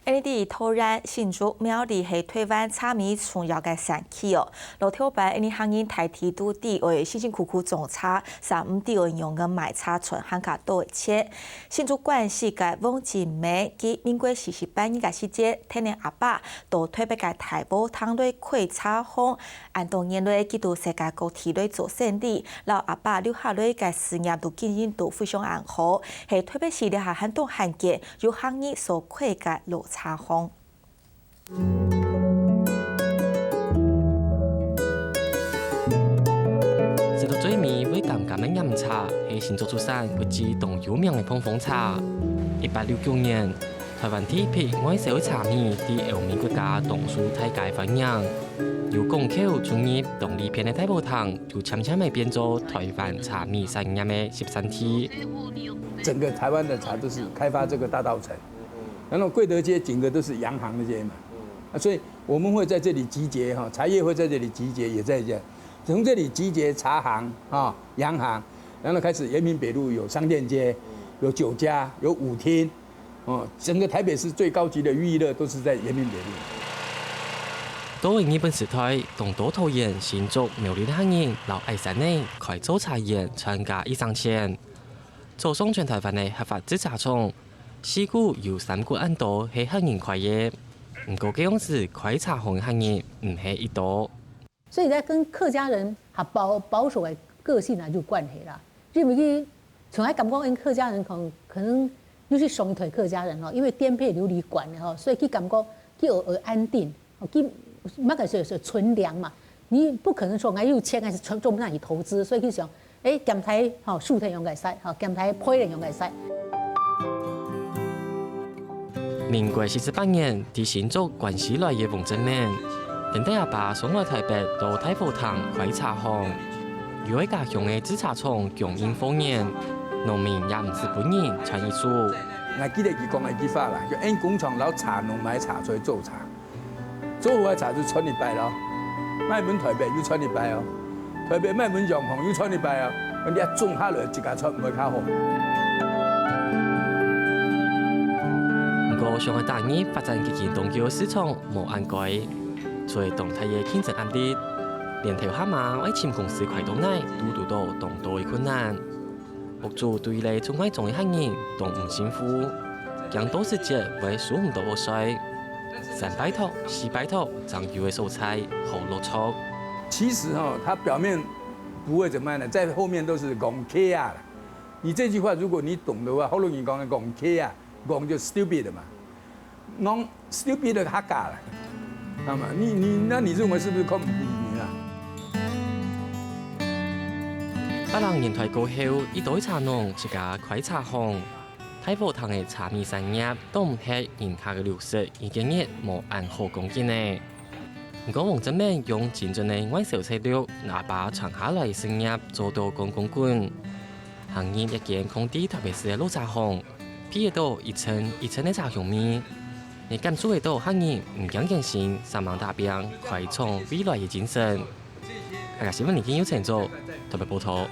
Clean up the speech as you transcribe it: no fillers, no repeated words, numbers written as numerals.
ND 突然新竹苗栗系台湾茶米重要嘅产区哦，路头版 ND 行业台提督地为辛辛苦苦种茶，35地运用嘅买茶村汉卡多一切。新竹关系嘅翁锦梅及民国48年嘅时节，天年阿爸到台北嘅台宝汤类开茶行，按当年类几度世界各地类做生意，老阿爸留下来嘅事业都经营都非常安好，系台北市咧下很多罕见有行业所开嘅路。茶行。食到最尾會尷尬嘅飲茶係新竹竹山國際動有名嘅蓬風茶。1869年，台灣第一批外銷茶米喺歐美國家同屬大界發揚，由港口進入動力片嘅大埔塘，就漸漸咪變做台灣茶米產業嘅13體。整個台灣的茶都是開發這個大稻埕。然後貴德街整個都是洋行的街嘛，所以我們會在這裡集結哈，茶葉會在這裡集結，也在這，從這裡集結茶行啊、洋行，然後開始延平北路有商店街，有酒家，有舞廳，哦，整個台北市最高級的娛樂都是在延平北路。到日本時代，同多桃園、新竹、苗栗的行業，老愛山內開做茶園，參加1,000錢，做上全台灣的合法製茶廠。四股有3股按多係行業開業，不過這樣子開茶行行業唔係一多。所以在跟客家人保守的個性就有關係啦。因為從來感覺跟客家人可能尤其雙腿客家人因為顛沛流離慣的所以佢感覺佢安定，佢乜嘅是存糧嘛。你不可能說我有錢，還是做不讓你投資，所以佢想減台樹體用嘅使，減台配人用嘅使。民國48年，喺新竹關西來嘅翁正明，跟弟阿爸送來台北到大埔塘開茶行，由一家鄉嘅製茶廠供應豐年，農民也唔是本人產業數。我記得佢講一句話啦，叫按工廠攞茶農買茶出去做茶，做好嘅茶就傳入來咯，賣滿台北又傳入來哦，台北賣滿洋行又傳入來哦，咁你一種下來一家出唔會較好。不過上海大業發展基建東橋市場無按改，在動態嘅競爭壓力，連條蛤蟆為簽公司開到內，都到動多嘅困難。屋主對嚟從外種嘅行業都唔幸福，更多時節為數唔到個稅，3拜託、4拜託，長有嘅蔬菜好落錯。其實它表面不會怎麼樣的，在後面都是講 K 啊。你這句話如果你懂的話，好容易講講 K 啊。講就 stupid 嘛，講 stupid 的客家啦，係嘛？那你認為是不是佢唔理你啊？80年代過後，一代茶農自家開茶行，大埔塘嘅茶米產業都唔係人下嘅流失，已經亦無按好講緊呢。不過翁正明用精準嘅外銷策略，拿把長下來生業做到公滾，行業一間空地特別是嘅老茶行。批到一層一層的茶香味，你感受得到行業唔講緊先3萬大兵開創未來嘅精神。大家新聞已經有請咗特別報道。